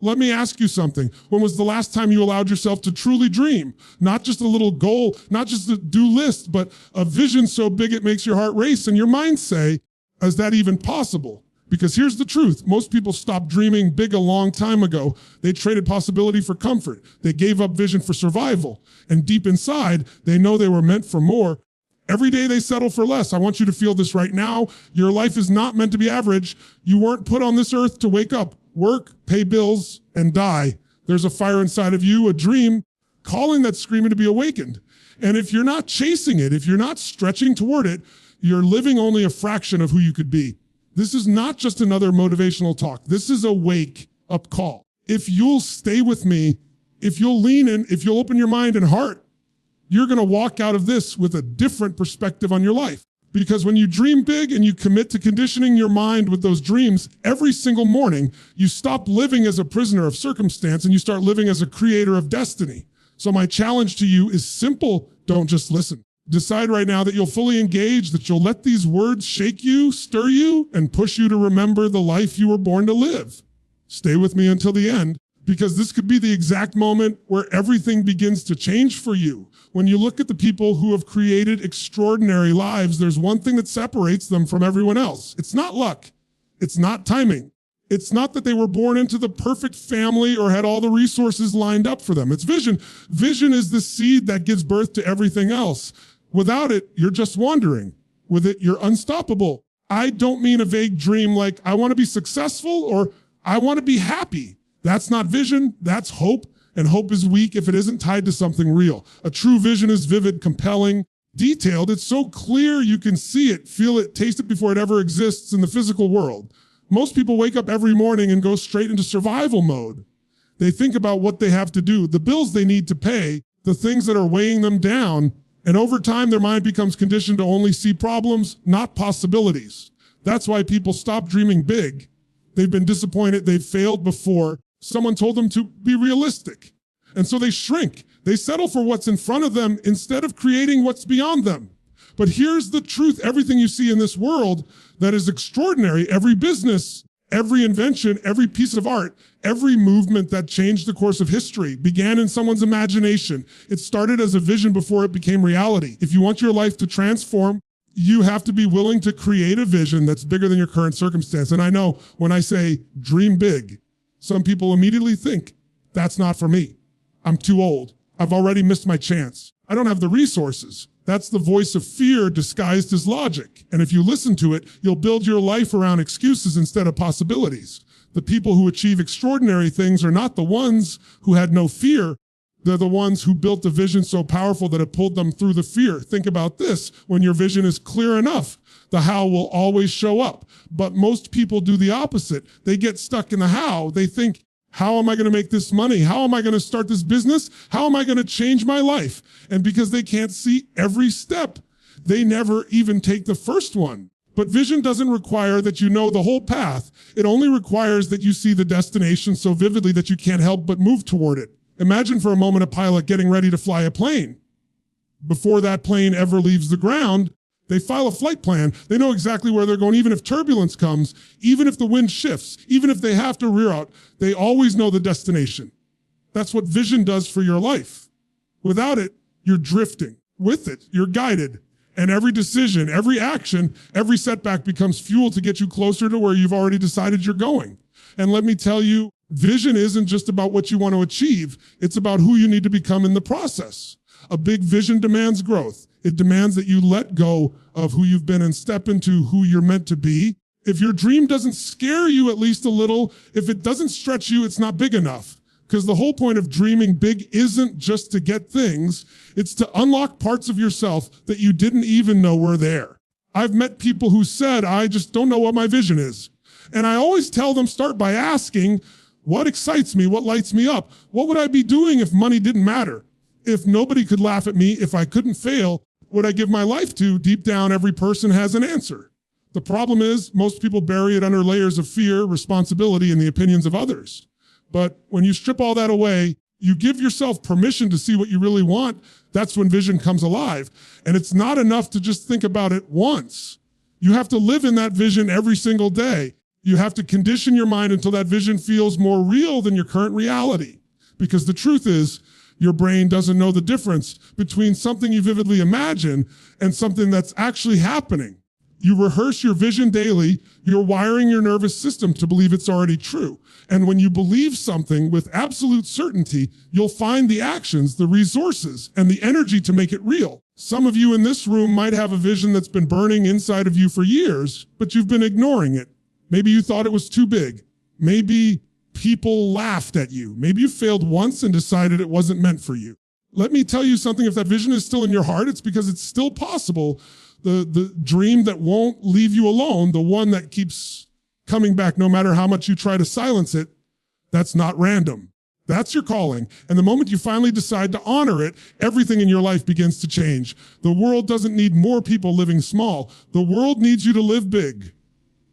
Let me ask you something. When was the last time you allowed yourself to truly dream? Not just a little goal, not just a do list, but a vision so big it makes your heart race and your mind say, is that even possible? Because here's the truth. Most people stopped dreaming big a long time ago. They traded possibility for comfort. They gave up vision for survival. And deep inside, they know they were meant for more. Every day they settle for less. I want you to feel this right now. Your life is not meant to be average. You weren't put on this earth to wake up, work, pay bills, and die. There's a fire inside of you, a dream, calling that screaming to be awakened. And if you're not chasing it, if you're not stretching toward it, you're living only a fraction of who you could be. This is not just another motivational talk. This is a wake-up call. If you'll stay with me, if you'll lean in, if you'll open your mind and heart, you're going to walk out of this with a different perspective on your life. Because when you dream big and you commit to conditioning your mind with those dreams every single morning, you stop living as a prisoner of circumstance and you start living as a creator of destiny. So my challenge to you is simple. Don't just listen. Decide right now that you'll fully engage, that you'll let these words shake you, stir you, and push you to remember the life you were born to live. Stay with me until the end, because this could be the exact moment where everything begins to change for you. When you look at the people who have created extraordinary lives, there's one thing that separates them from everyone else. It's not luck. It's not timing. It's not that they were born into the perfect family or had all the resources lined up for them. It's vision. Vision is the seed that gives birth to everything else. Without it, you're just wandering. With it, you're unstoppable. I don't mean a vague dream like I want to be successful or I want to be happy. That's not vision, that's hope. And hope is weak if it isn't tied to something real. A true vision is vivid, compelling, detailed. It's so clear you can see it, feel it, taste it before it ever exists in the physical world. Most people wake up every morning and go straight into survival mode. They think about what they have to do, the bills they need to pay, the things that are weighing them down. And over time, their mind becomes conditioned to only see problems, not possibilities. That's why people stop dreaming big. They've been disappointed. They've failed before. Someone told them to be realistic. And so they shrink. They settle for what's in front of them instead of creating what's beyond them. But here's the truth. Everything you see in this world that is extraordinary, every business, every invention, every piece of art, every movement that changed the course of history began in someone's imagination. It started as a vision before it became reality. If you want your life to transform, you have to be willing to create a vision that's bigger than your current circumstance. And I know when I say dream big, some people immediately think, that's not for me. I'm too old. I've already missed my chance. I don't have the resources. That's the voice of fear disguised as logic. And if you listen to it, you'll build your life around excuses instead of possibilities. The people who achieve extraordinary things are not the ones who had no fear. They're the ones who built a vision so powerful that it pulled them through the fear. Think about this. When your vision is clear enough, the how will always show up. But most people do the opposite. They get stuck in the how. They think, how am I going to make this money? How am I going to start this business? How am I going to change my life? And because they can't see every step, they never even take the first one. But vision doesn't require that you know the whole path. It only requires that you see the destination so vividly that you can't help but move toward it. Imagine for a moment a pilot getting ready to fly a plane. Before that plane ever leaves the ground, they file a flight plan. They know exactly where they're going, even if turbulence comes, even if the wind shifts, even if they have to rear out, they always know the destination. That's what vision does for your life. Without it, you're drifting. With it, you're guided. And every decision, every action, every setback becomes fuel to get you closer to where you've already decided you're going. And let me tell you, vision isn't just about what you want to achieve. It's about who you need to become in the process. A big vision demands growth. It demands that you let go of who you've been and step into who you're meant to be. If your dream doesn't scare you at least a little, if it doesn't stretch you, it's not big enough. Because the whole point of dreaming big isn't just to get things, it's to unlock parts of yourself that you didn't even know were there. I've met people who said, I just don't know what my vision is. And I always tell them, start by asking, what excites me? What lights me up? What would I be doing if money didn't matter? If nobody could laugh at me, if I couldn't fail, would I give my life to? Deep down, every person has an answer. The problem is most people bury it under layers of fear, responsibility, and the opinions of others. But when you strip all that away, you give yourself permission to see what you really want. That's when vision comes alive. And it's not enough to just think about it once. You have to live in that vision every single day. You have to condition your mind until that vision feels more real than your current reality. Because the truth is, your brain doesn't know the difference between something you vividly imagine and something that's actually happening. You rehearse your vision daily, you're wiring your nervous system to believe it's already true. And when you believe something with absolute certainty, you'll find the actions, the resources, and the energy to make it real. Some of you in this room might have a vision that's been burning inside of you for years, but you've been ignoring it. Maybe you thought it was too big. Maybe people laughed at you. Maybe you failed once and decided it wasn't meant for you. Let me tell you something, if that vision is still in your heart, it's because it's still possible. The dream that won't leave you alone, the one that keeps coming back no matter how much you try to silence it, that's not random. That's your calling. And the moment you finally decide to honor it, everything in your life begins to change. The world doesn't need more people living small. The world needs you to live big.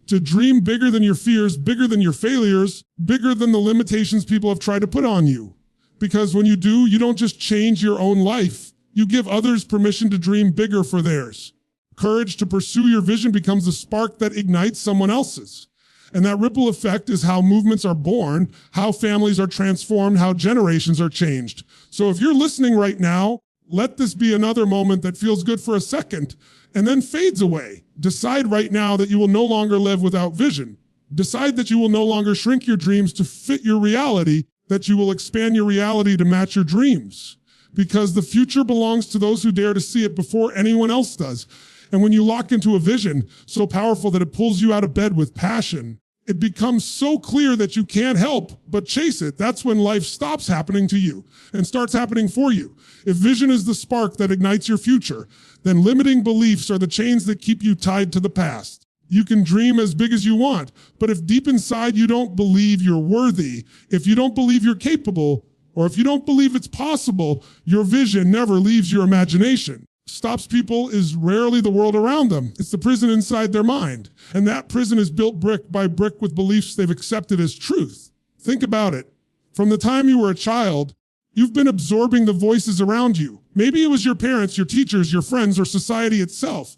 To dream bigger than your fears, bigger than your failures, bigger than the limitations people have tried to put on you. Because when you do, you don't just change your own life. You give others permission to dream bigger for theirs. Courage to pursue your vision becomes the spark that ignites someone else's. And that ripple effect is how movements are born, how families are transformed, how generations are changed. So if you're listening right now, let this be another moment that feels good for a second and then fades away. Decide right now that you will no longer live without vision. Decide that you will no longer shrink your dreams to fit your reality, that you will expand your reality to match your dreams. Because the future belongs to those who dare to see it before anyone else does. And when you lock into a vision so powerful that it pulls you out of bed with passion, it becomes so clear that you can't help but chase it. That's when life stops happening to you and starts happening for you. If vision is the spark that ignites your future, then limiting beliefs are the chains that keep you tied to the past. You can dream as big as you want, but if deep inside you don't believe you're worthy, if you don't believe you're capable, or if you don't believe it's possible, your vision never leaves your imagination. Stops people is rarely the world around them. It's the prison inside their mind. And that prison is built brick by brick with beliefs they've accepted as truth. Think about it. From the time you were a child, you've been absorbing the voices around you. Maybe it was your parents, your teachers, your friends, or society itself.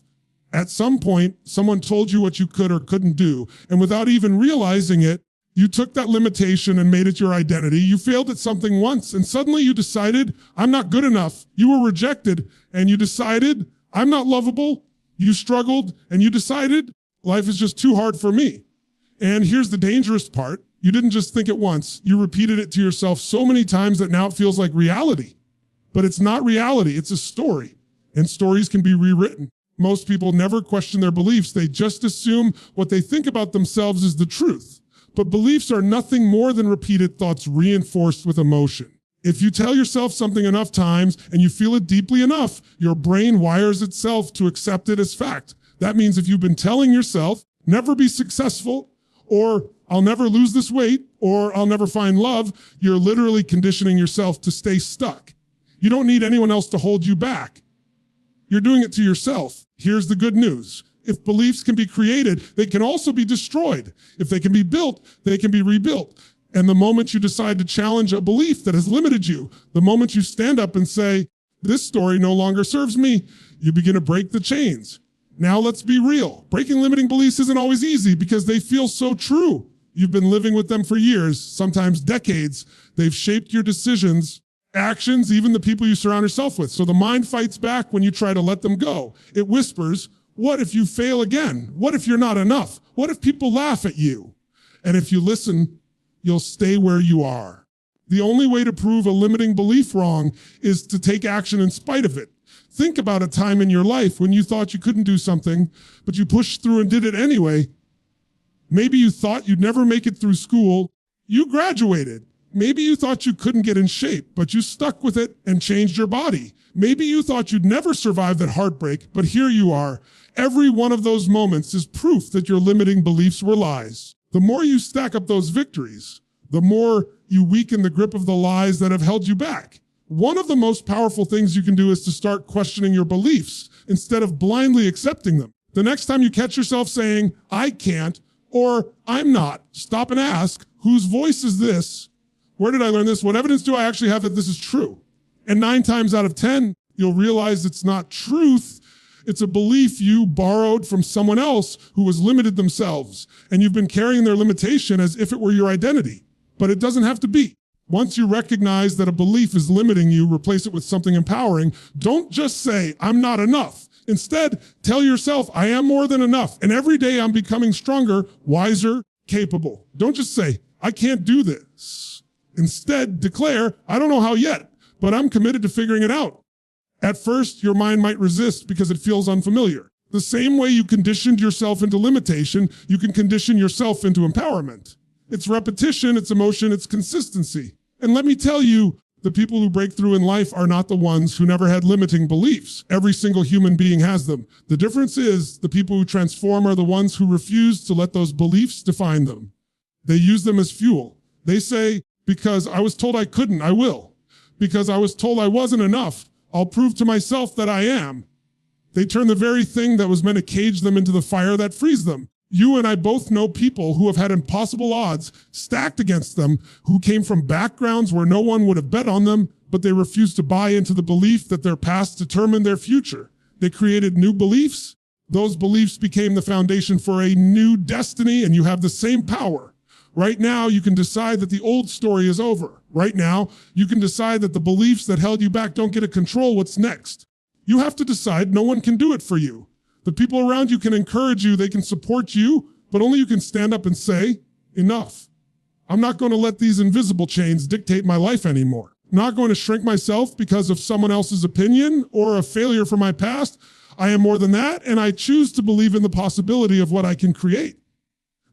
At some point, someone told you what you could or couldn't do, and without even realizing it, you took that limitation and made it your identity. You failed at something once, and suddenly you decided, I'm not good enough. You were rejected, and you decided, I'm not lovable. You struggled, and you decided, life is just too hard for me. And here's the dangerous part. You didn't just think it once. You repeated it to yourself so many times that now it feels like reality. But it's not reality. It's a story, and stories can be rewritten. Most people never question their beliefs. They just assume what they think about themselves is the truth. But beliefs are nothing more than repeated thoughts reinforced with emotion. If you tell yourself something enough times and you feel it deeply enough, your brain wires itself to accept it as fact. That means if you've been telling yourself, never be successful, or I'll never lose this weight, or I'll never find love, you're literally conditioning yourself to stay stuck. You don't need anyone else to hold you back. You're doing it to yourself. Here's the good news. If beliefs can be created, they can also be destroyed. If they can be built, they can be rebuilt. And the moment you decide to challenge a belief that has limited you, the moment you stand up and say, this story no longer serves me, you begin to break the chains. Now let's be real. Breaking limiting beliefs isn't always easy because they feel so true. You've been living with them for years, sometimes decades. They've shaped your decisions, actions, even the people you surround yourself with. So the mind fights back when you try to let them go. It whispers, what if you fail again? What if you're not enough? What if people laugh at you? And if you listen, you'll stay where you are. The only way to prove a limiting belief wrong is to take action in spite of it. Think about a time in your life when you thought you couldn't do something, but you pushed through and did it anyway. Maybe you thought you'd never make it through school. You graduated. Maybe you thought you couldn't get in shape, but you stuck with it and changed your body. Maybe you thought you'd never survive that heartbreak, but here you are. Every one of those moments is proof that your limiting beliefs were lies. The more you stack up those victories, the more you weaken the grip of the lies that have held you back. One of the most powerful things you can do is to start questioning your beliefs instead of blindly accepting them. The next time you catch yourself saying, I can't, or I'm not, stop and ask, whose voice is this? Where did I learn this? What evidence do I actually have that this is true? And 9 times out of 10, you'll realize it's not truth. It's a belief you borrowed from someone else who was limited themselves, and you've been carrying their limitation as if it were your identity. But it doesn't have to be. Once you recognize that a belief is limiting you, replace it with something empowering. Don't just say, I'm not enough. Instead, tell yourself, I am more than enough, and every day I'm becoming stronger, wiser, capable. Don't just say, I can't do this. Instead, declare, I don't know how yet, but I'm committed to figuring it out. At first, your mind might resist because it feels unfamiliar. The same way you conditioned yourself into limitation, you can condition yourself into empowerment. It's repetition, it's emotion, it's consistency. And let me tell you, the people who break through in life are not the ones who never had limiting beliefs. Every single human being has them. The difference is the people who transform are the ones who refuse to let those beliefs define them. They use them as fuel. They say, because I was told I couldn't, I will. Because I was told I wasn't enough, I'll prove to myself that I am. They turn the very thing that was meant to cage them into the fire that frees them. You and I both know people who have had impossible odds stacked against them, who came from backgrounds where no one would have bet on them, but they refused to buy into the belief that their past determined their future. They created new beliefs. Those beliefs became the foundation for a new destiny, and you have the same power. Right now, you can decide that the old story is over. Right now, you can decide that the beliefs that held you back don't get to control what's next. You have to decide no one can do it for you. The people around you can encourage you, they can support you, but only you can stand up and say, enough. I'm not going to let these invisible chains dictate my life anymore. I'm not going to shrink myself because of someone else's opinion or a failure from my past. I am more than that, and I choose to believe in the possibility of what I can create.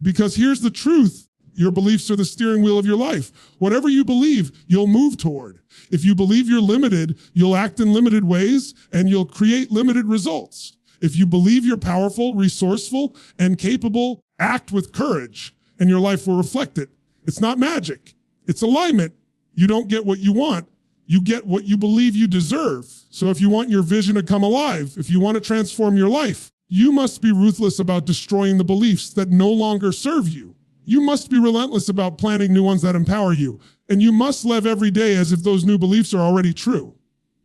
Because here's the truth. Your beliefs are the steering wheel of your life. Whatever you believe, you'll move toward. If you believe you're limited, you'll act in limited ways, and you'll create limited results. If you believe you're powerful, resourceful, and capable, act with courage, and your life will reflect it. It's not magic. It's alignment. You don't get what you want. You get what you believe you deserve. So if you want your vision to come alive, if you want to transform your life, you must be ruthless about destroying the beliefs that no longer serve you. You must be relentless about planting new ones that empower you. And you must live every day as if those new beliefs are already true.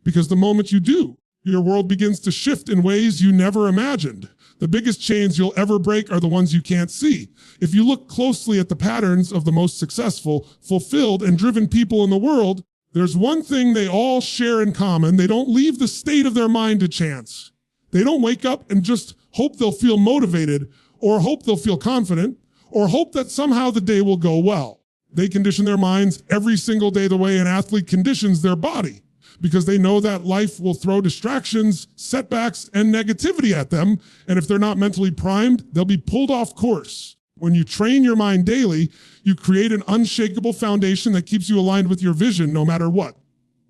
Because the moment you do, your world begins to shift in ways you never imagined. The biggest chains you'll ever break are the ones you can't see. If you look closely at the patterns of the most successful, fulfilled, and driven people in the world, there's one thing they all share in common. They don't leave the state of their mind to chance. They don't wake up and just hope they'll feel motivated, or hope they'll feel confident, or hope that somehow the day will go well. They condition their minds every single day the way an athlete conditions their body, because they know that life will throw distractions, setbacks, and negativity at them, and if they're not mentally primed, they'll be pulled off course. When you train your mind daily, you create an unshakable foundation that keeps you aligned with your vision no matter what.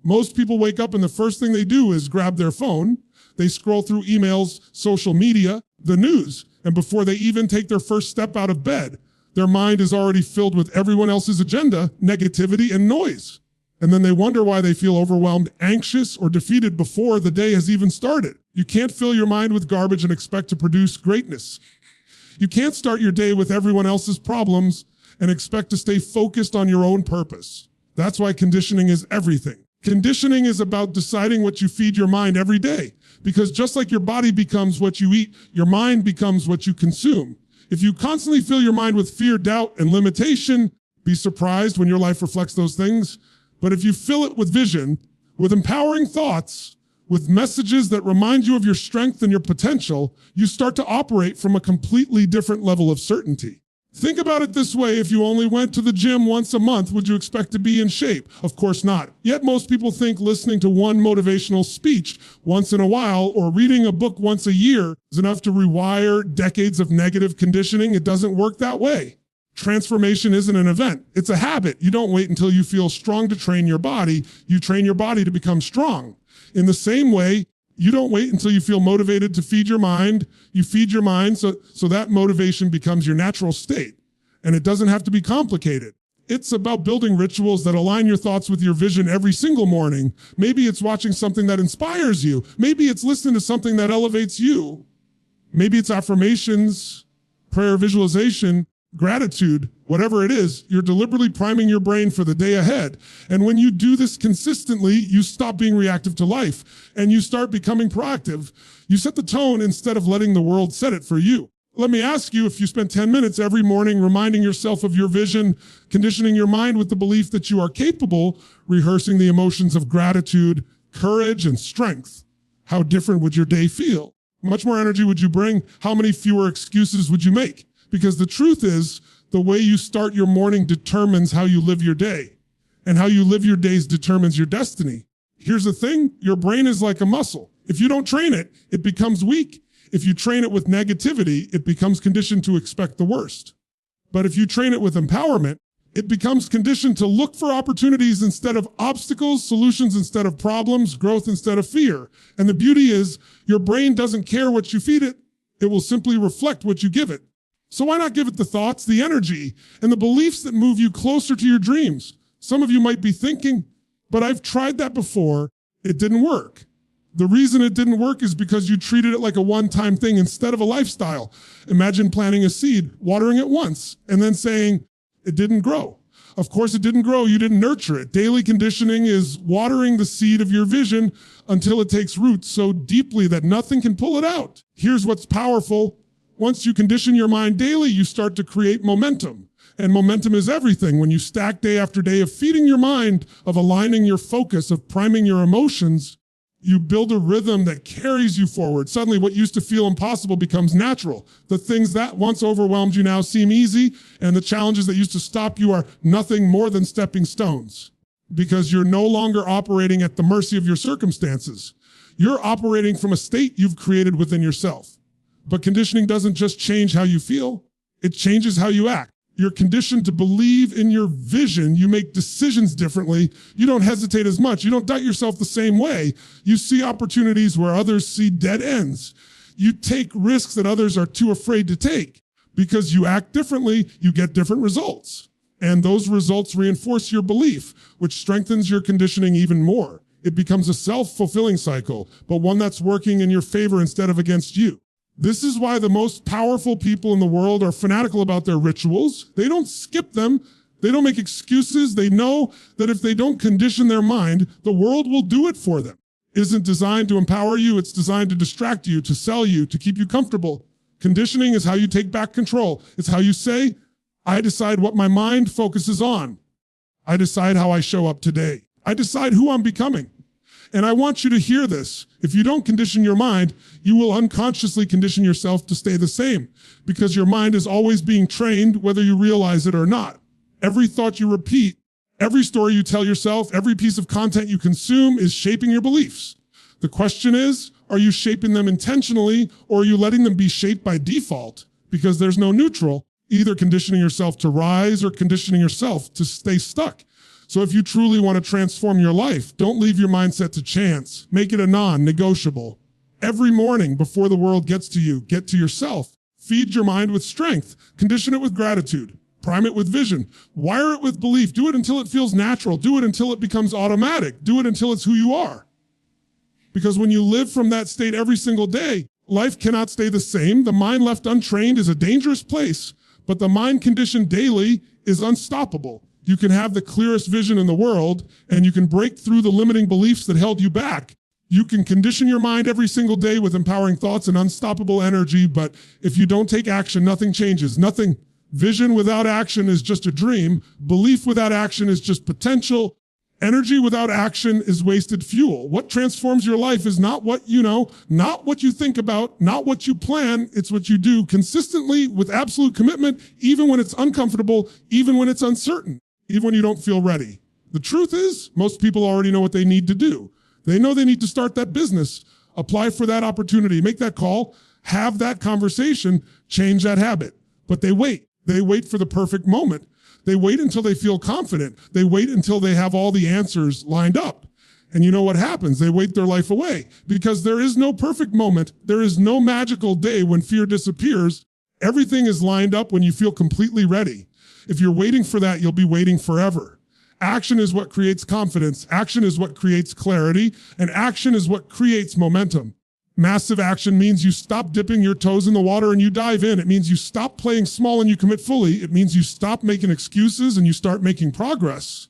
Most people wake up and the first thing they do is grab their phone. They scroll through emails, social media, the news, and before they even take their first step out of bed, their mind is already filled with everyone else's agenda, negativity, and noise. And then they wonder why they feel overwhelmed, anxious, or defeated before the day has even started. You can't fill your mind with garbage and expect to produce greatness. You can't start your day with everyone else's problems and expect to stay focused on your own purpose. That's why conditioning is everything. Conditioning is about deciding what you feed your mind every day. Because just like your body becomes what you eat, your mind becomes what you consume. If you constantly fill your mind with fear, doubt, and limitation, be surprised when your life reflects those things. But if you fill it with vision, with empowering thoughts, with messages that remind you of your strength and your potential, you start to operate from a completely different level of certainty. Think about it this way. If you only went to the gym once a month, would you expect to be in shape? Of course not. Yet most people think listening to one motivational speech once in a while or reading a book once a year is enough to rewire decades of negative conditioning. It doesn't work that way. Transformation isn't an event. It's a habit. You don't wait until you feel strong to train your body. You train your body to become strong. In the same way, you don't wait until you feel motivated to feed your mind. You feed your mind so that motivation becomes your natural state. And it doesn't have to be complicated. It's about building rituals that align your thoughts with your vision every single morning. Maybe it's watching something that inspires you. Maybe it's listening to something that elevates you. Maybe it's affirmations, prayer, visualization. Gratitude, whatever it is, you're deliberately priming your brain for the day ahead. And when you do this consistently, you stop being reactive to life and you start becoming proactive. You set the tone instead of letting the world set it for you. Let me ask you, if you spend 10 minutes every morning reminding yourself of your vision, conditioning your mind with the belief that you are capable, rehearsing the emotions of gratitude, courage, and strength, how different would your day feel? How much more energy would you bring? How many fewer excuses would you make? Because the truth is, the way you start your morning determines how you live your day. And how you live your days determines your destiny. Here's the thing, your brain is like a muscle. If you don't train it, it becomes weak. If you train it with negativity, it becomes conditioned to expect the worst. But if you train it with empowerment, it becomes conditioned to look for opportunities instead of obstacles, solutions instead of problems, growth instead of fear. And the beauty is, your brain doesn't care what you feed it. It will simply reflect what you give it. So why not give it the thoughts, the energy, and the beliefs that move you closer to your dreams? Some of you might be thinking, but I've tried that before. It didn't work. The reason it didn't work is because you treated it like a one-time thing instead of a lifestyle. Imagine planting a seed, watering it once, and then saying, it didn't grow. Of course it didn't grow, you didn't nurture it. Daily conditioning is watering the seed of your vision until it takes root so deeply that nothing can pull it out. Here's what's powerful. Once you condition your mind daily, you start to create momentum. And momentum is everything. When you stack day after day of feeding your mind, of aligning your focus, of priming your emotions, you build a rhythm that carries you forward. Suddenly what used to feel impossible becomes natural. The things that once overwhelmed you now seem easy, and the challenges that used to stop you are nothing more than stepping stones. Because you're no longer operating at the mercy of your circumstances. You're operating from a state you've created within yourself. But conditioning doesn't just change how you feel, it changes how you act. You're conditioned to believe in your vision. You make decisions differently. You don't hesitate as much. You don't doubt yourself the same way. You see opportunities where others see dead ends. You take risks that others are too afraid to take. Because you act differently, you get different results. And those results reinforce your belief, which strengthens your conditioning even more. It becomes a self-fulfilling cycle, but one that's working in your favor instead of against you. This is why the most powerful people in the world are fanatical about their rituals. They don't skip them. They don't make excuses. They know that if they don't condition their mind, the world will do it for them. It isn't designed to empower you. It's designed to distract you, to sell you, to keep you comfortable. Conditioning is how you take back control. It's how you say, I decide what my mind focuses on. I decide how I show up today. I decide who I'm becoming. And I want you to hear this. If you don't condition your mind, you will unconsciously condition yourself to stay the same because your mind is always being trained whether you realize it or not. Every thought you repeat, every story you tell yourself, every piece of content you consume is shaping your beliefs. The question is, are you shaping them intentionally or are you letting them be shaped by default? Because there's no neutral, either conditioning yourself to rise or conditioning yourself to stay stuck. So if you truly want to transform your life, don't leave your mindset to chance. Make it a non-negotiable. Every morning before the world gets to you, get to yourself. Feed your mind with strength. Condition it with gratitude. Prime it with vision. Wire it with belief. Do it until it feels natural. Do it until it becomes automatic. Do it until it's who you are. Because when you live from that state every single day, life cannot stay the same. The mind left untrained is a dangerous place, but the mind conditioned daily is unstoppable. You can have the clearest vision in the world, and you can break through the limiting beliefs that held you back. You can condition your mind every single day with empowering thoughts and unstoppable energy, but if you don't take action, nothing changes. Nothing. Vision without action is just a dream. Belief without action is just potential. Energy without action is wasted fuel. What transforms your life is not what you know, not what you think about, not what you plan. It's what you do consistently with absolute commitment, even when it's uncomfortable, even when it's uncertain. Even when you don't feel ready. The truth is, most people already know what they need to do. They know they need to start that business, apply for that opportunity, make that call, have that conversation, change that habit. But they wait. They wait for the perfect moment. They wait until they feel confident. They wait until they have all the answers lined up. And you know what happens? They wait their life away because there is no perfect moment. There is no magical day when fear disappears. Everything is lined up when you feel completely ready. If you're waiting for that, you'll be waiting forever. Action is what creates confidence. Action is what creates clarity. And action is what creates momentum. Massive action means you stop dipping your toes in the water and you dive in. It means you stop playing small and you commit fully. It means you stop making excuses and you start making progress.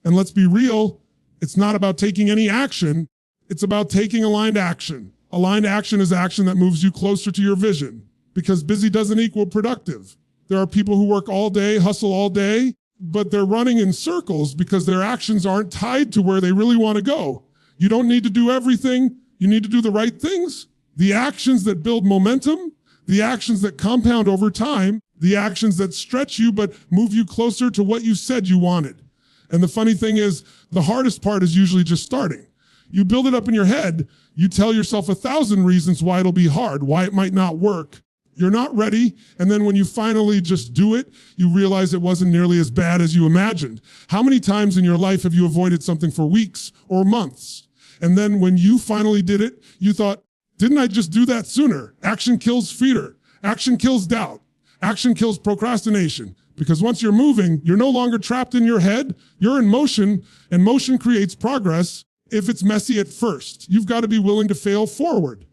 And let's be real, it's not about taking any action. It's about taking aligned action. Aligned action is action that moves you closer to your vision, because busy doesn't equal productive. There are people who work all day, hustle all day, but they're running in circles because their actions aren't tied to where they really want to go. You don't need to do everything. You need to do the right things. The actions that build momentum, the actions that compound over time, the actions that stretch you but move you closer to what you said you wanted. And the funny thing is, the hardest part is usually just starting. You build it up in your head. You tell yourself 1,000 reasons why it'll be hard, why it might not work. You're not ready. And then when you finally just do it, you realize it wasn't nearly as bad as you imagined. How many times in your life have you avoided something for weeks or months? And then when you finally did it, you thought, didn't I just do that sooner? Action kills fear. Action kills doubt. Action kills procrastination. Because once you're moving, you're no longer trapped in your head. You're in motion, and motion creates progress if it's messy at first. You've got to be willing to fail forward.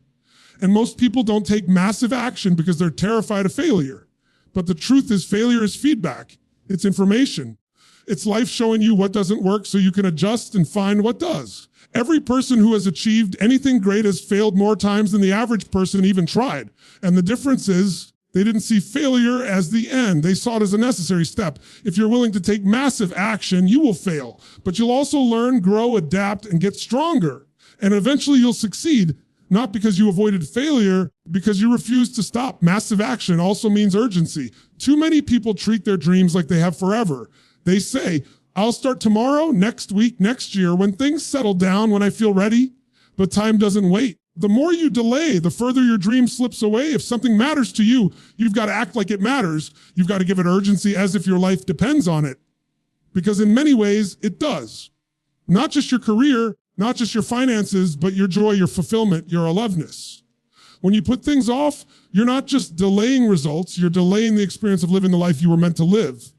And most people don't take massive action because they're terrified of failure. But the truth is, failure is feedback. It's information. It's life showing you what doesn't work so you can adjust and find what does. Every person who has achieved anything great has failed more times than the average person even tried. And the difference is they didn't see failure as the end. They saw it as a necessary step. If you're willing to take massive action, you will fail. But you'll also learn, grow, adapt, and get stronger. And eventually you'll succeed, not because you avoided failure, because you refused to stop. Massive action also means urgency. Too many people treat their dreams like they have forever. They say, I'll start tomorrow, next week, next year, when things settle down, when I feel ready. But time doesn't wait. The more you delay, the further your dream slips away. If something matters to you, you've got to act like it matters. You've got to give it urgency as if your life depends on it. Because in many ways, it does. Not just your career, not just your finances, but your joy, your fulfillment, your aliveness. When you put things off, you're not just delaying results, you're delaying the experience of living the life you were meant to live.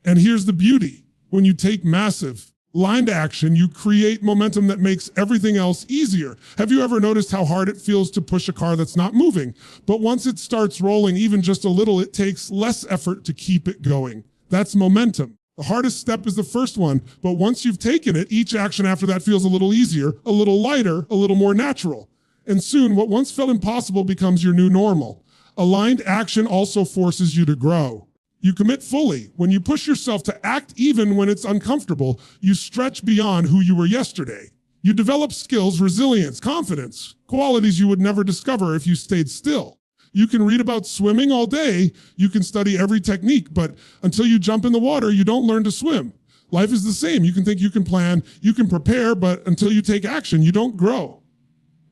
And here's the beauty. When you take massive, aligned action, you create momentum that makes everything else easier. Have you ever noticed how hard it feels to push a car that's not moving? But once it starts rolling, even just a little, it takes less effort to keep it going. That's momentum. The hardest step is the first one, but once you've taken it, each action after that feels a little easier, a little lighter, a little more natural. And soon, what once felt impossible becomes your new normal. Aligned action also forces you to grow. You commit fully. When you push yourself to act even when it's uncomfortable, you stretch beyond who you were yesterday. You develop skills, resilience, confidence, qualities you would never discover if you stayed still. You can read about swimming all day. You can study every technique, but until you jump in the water, you don't learn to swim. Life is the same. You can think, you can plan, you can prepare, but until you take action, you don't grow.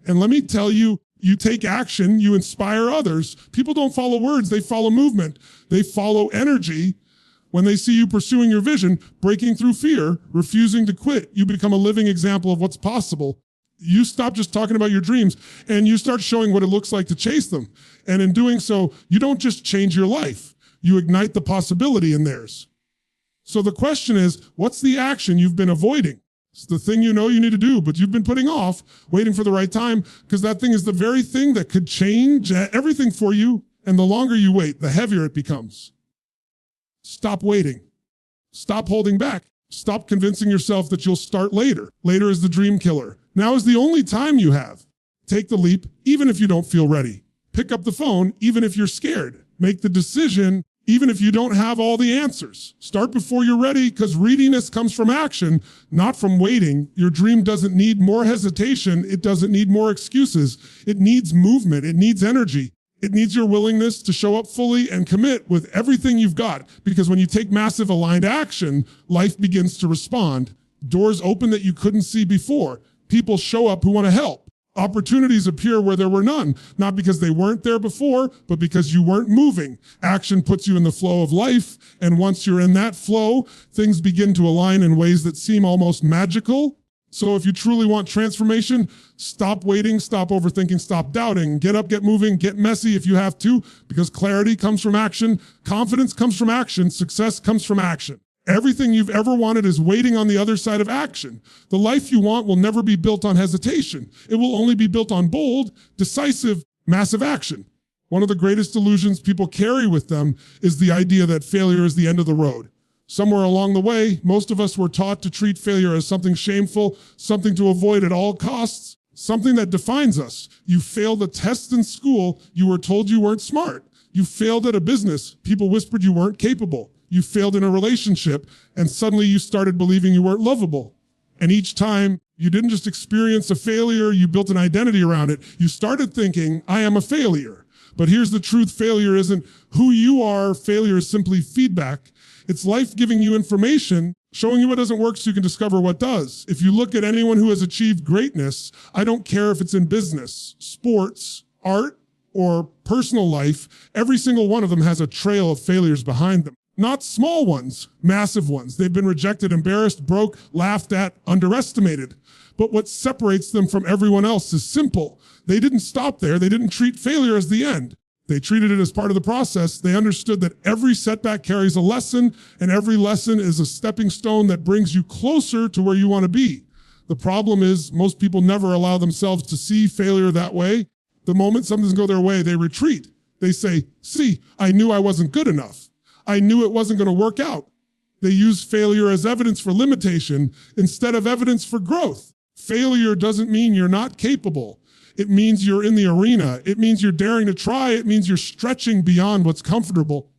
And let me tell you, you take action, you inspire others. People don't follow words, they follow movement. They follow energy. When they see you pursuing your vision, breaking through fear, refusing to quit, you become a living example of what's possible. You stop just talking about your dreams and you start showing what it looks like to chase them. And in doing so, you don't just change your life, you ignite the possibility in theirs. So the question is, what's the action you've been avoiding? It's the thing you know you need to do, but you've been putting off, waiting for the right time, because that thing is the very thing that could change everything for you. And the longer you wait, the heavier it becomes. Stop waiting. Stop holding back. Stop convincing yourself that you'll start later. Later is the dream killer. Now is the only time you have. Take the leap, even if you don't feel ready. Pick up the phone, even if you're scared. Make the decision, even if you don't have all the answers. Start before you're ready, because readiness comes from action, not from waiting. Your dream doesn't need more hesitation. It doesn't need more excuses. It needs movement. It needs energy. It needs your willingness to show up fully and commit with everything you've got. Because when you take massive aligned action, life begins to respond. Doors open that you couldn't see before. People show up who want to help. Opportunities appear where there were none, not because they weren't there before, but because you weren't moving. Action puts you in the flow of life, and once you're in that flow, things begin to align in ways that seem almost magical. So if you truly want transformation, stop waiting, stop overthinking, stop doubting. Get up, get moving, get messy if you have to, because clarity comes from action, confidence comes from action, success comes from action. Everything you've ever wanted is waiting on the other side of action. The life you want will never be built on hesitation. It will only be built on bold, decisive, massive action. One of the greatest illusions people carry with them is the idea that failure is the end of the road. Somewhere along the way, most of us were taught to treat failure as something shameful, something to avoid at all costs, something that defines us. You failed a test in school, you were told you weren't smart. You failed at a business, people whispered you weren't capable. You failed in a relationship, and suddenly you started believing you weren't lovable. And each time, you didn't just experience a failure, you built an identity around it. You started thinking, I am a failure. But here's the truth, failure isn't who you are, failure is simply feedback. It's life giving you information, showing you what doesn't work so you can discover what does. If you look at anyone who has achieved greatness, I don't care if it's in business, sports, art, or personal life, every single one of them has a trail of failures behind them. Not small ones, massive ones. They've been rejected, embarrassed, broke, laughed at, underestimated. But what separates them from everyone else is simple. They didn't stop there. They didn't treat failure as the end. They treated it as part of the process. They understood that every setback carries a lesson, and every lesson is a stepping stone that brings you closer to where you want to be. The problem is most people never allow themselves to see failure that way. The moment something doesn't go their way, they retreat. They say, see, I knew I wasn't good enough. I knew it wasn't going to work out. They use failure as evidence for limitation instead of evidence for growth. Failure doesn't mean you're not capable. It means you're in the arena. It means you're daring to try. It means you're stretching beyond what's comfortable.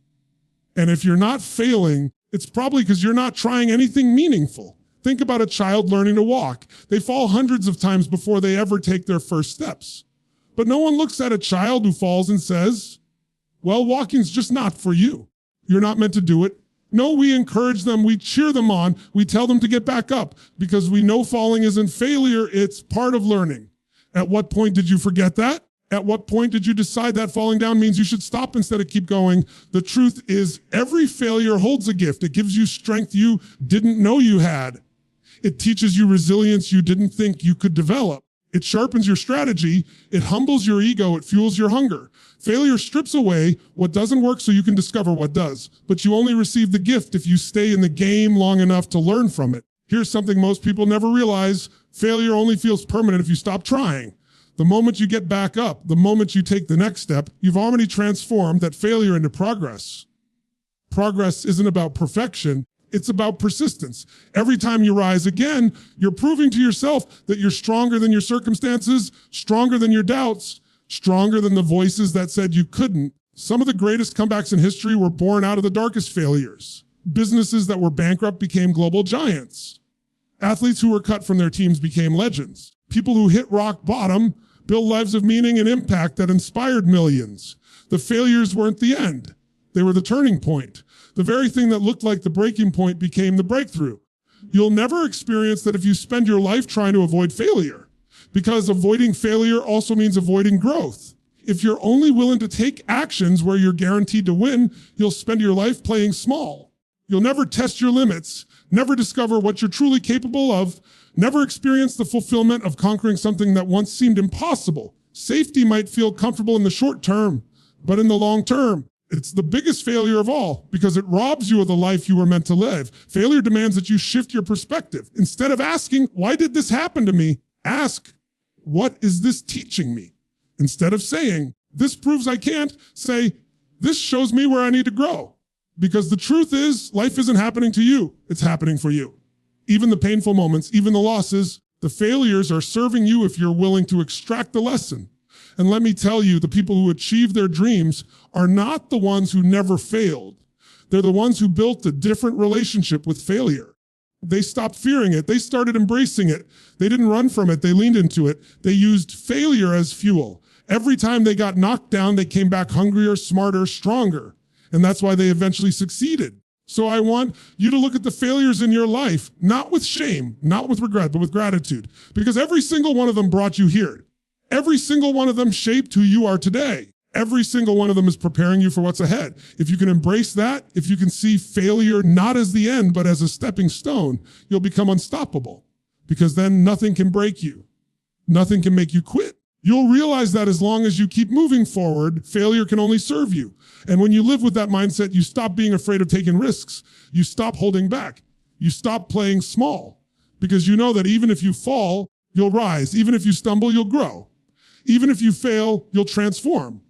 And if you're not failing, it's probably because you're not trying anything meaningful. Think about a child learning to walk. They fall hundreds of times before they ever take their first steps. But no one looks at a child who falls and says, well, walking's just not for you. You're not meant to do it. No, we encourage them. We cheer them on. We tell them to get back up because we know falling isn't failure. It's part of learning. At what point did you forget that? At what point did you decide that falling down means you should stop instead of keep going? The truth is every failure holds a gift. It gives you strength you didn't know you had. It teaches you resilience you didn't think you could develop. It sharpens your strategy. It humbles your ego. It fuels your hunger. Failure strips away what doesn't work so you can discover what does. But you only receive the gift if you stay in the game long enough to learn from it. Here's something most people never realize. Failure only feels permanent if you stop trying. The moment you get back up, the moment you take the next step, you've already transformed that failure into progress. Progress isn't about perfection. It's about persistence. Every time you rise again, you're proving to yourself that you're stronger than your circumstances, stronger than your doubts, stronger than the voices that said you couldn't. Some of the greatest comebacks in history were born out of the darkest failures. Businesses that were bankrupt became global giants. Athletes who were cut from their teams became legends. People who hit rock bottom built lives of meaning and impact that inspired millions. The failures weren't the end. They were the turning point. The very thing that looked like the breaking point became the breakthrough. You'll never experience that if you spend your life trying to avoid failure, because avoiding failure also means avoiding growth. If you're only willing to take actions where you're guaranteed to win, you'll spend your life playing small. You'll never test your limits, never discover what you're truly capable of, never experience the fulfillment of conquering something that once seemed impossible. Safety might feel comfortable in the short term, but in the long term, it's the biggest failure of all because it robs you of the life you were meant to live. Failure demands that you shift your perspective. Instead of asking, why did this happen to me? Ask, what is this teaching me? Instead of saying, this proves I can't, say, this shows me where I need to grow. Because the truth is, life isn't happening to you, it's happening for you. Even the painful moments, even the losses, the failures are serving you if you're willing to extract the lesson. And let me tell you, the people who achieve their dreams are not the ones who never failed. They're the ones who built a different relationship with failure. They stopped fearing it. They started embracing it. They didn't run from it. They leaned into it. They used failure as fuel. Every time they got knocked down, they came back hungrier, smarter, stronger. And that's why they eventually succeeded. So I want you to look at the failures in your life, not with shame, not with regret, but with gratitude. Because every single one of them brought you here. Every single one of them shaped who you are today. Every single one of them is preparing you for what's ahead. If you can embrace that, if you can see failure not as the end, but as a stepping stone, you'll become unstoppable. Because then nothing can break you. Nothing can make you quit. You'll realize that as long as you keep moving forward, failure can only serve you. And when you live with that mindset, you stop being afraid of taking risks. You stop holding back. You stop playing small because you know that even if you fall, you'll rise. Even if you stumble, you'll grow. Even if you fail, you'll transform.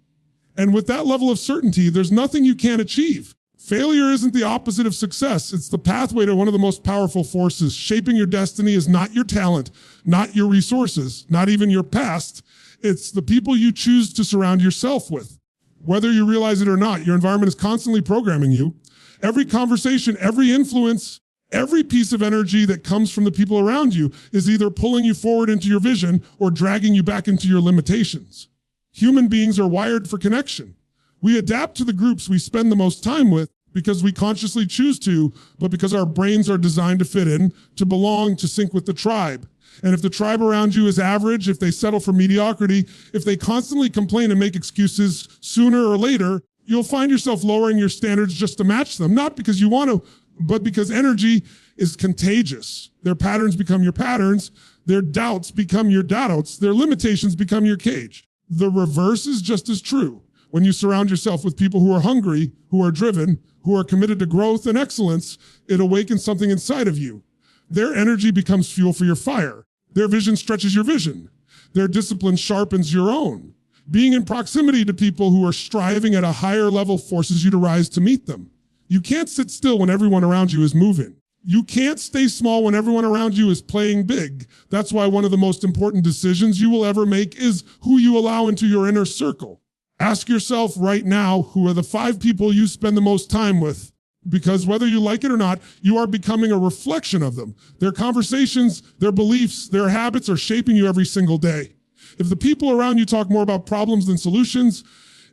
And with that level of certainty, there's nothing you can't achieve. Failure isn't the opposite of success. It's the pathway to one of the most powerful forces. Shaping your destiny is not your talent, not your resources, not even your past. It's the people you choose to surround yourself with. Whether you realize it or not, your environment is constantly programming you. Every conversation, every influence, every piece of energy that comes from the people around you is either pulling you forward into your vision or dragging you back into your limitations. Human beings are wired for connection. We adapt to the groups we spend the most time with because we consciously choose to, but because our brains are designed to fit in, to belong, to sync with the tribe. And if the tribe around you is average, if they settle for mediocrity, if they constantly complain and make excuses, sooner or later, you'll find yourself lowering your standards just to match them. Not because you want to, but because energy is contagious. Their patterns become your patterns. Their doubts become your doubts. Their limitations become your cage. The reverse is just as true. When you surround yourself with people who are hungry, who are driven, who are committed to growth and excellence, it awakens something inside of you. Their energy becomes fuel for your fire. Their vision stretches your vision. Their discipline sharpens your own. Being in proximity to people who are striving at a higher level forces you to rise to meet them. You can't sit still when everyone around you is moving. You can't stay small when everyone around you is playing big. That's why one of the most important decisions you will ever make is who you allow into your inner circle. Ask yourself right now, who are the 5 people you spend the most time with? Because whether you like it or not, you are becoming a reflection of them. Their conversations, their beliefs, their habits are shaping you every single day. If the people around you talk more about problems than solutions,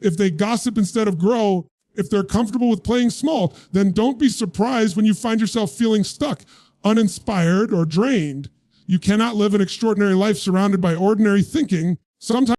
if they gossip instead of grow, if they're comfortable with playing small, then don't be surprised when you find yourself feeling stuck, uninspired, or drained. You cannot live an extraordinary life surrounded by ordinary thinking. Sometimes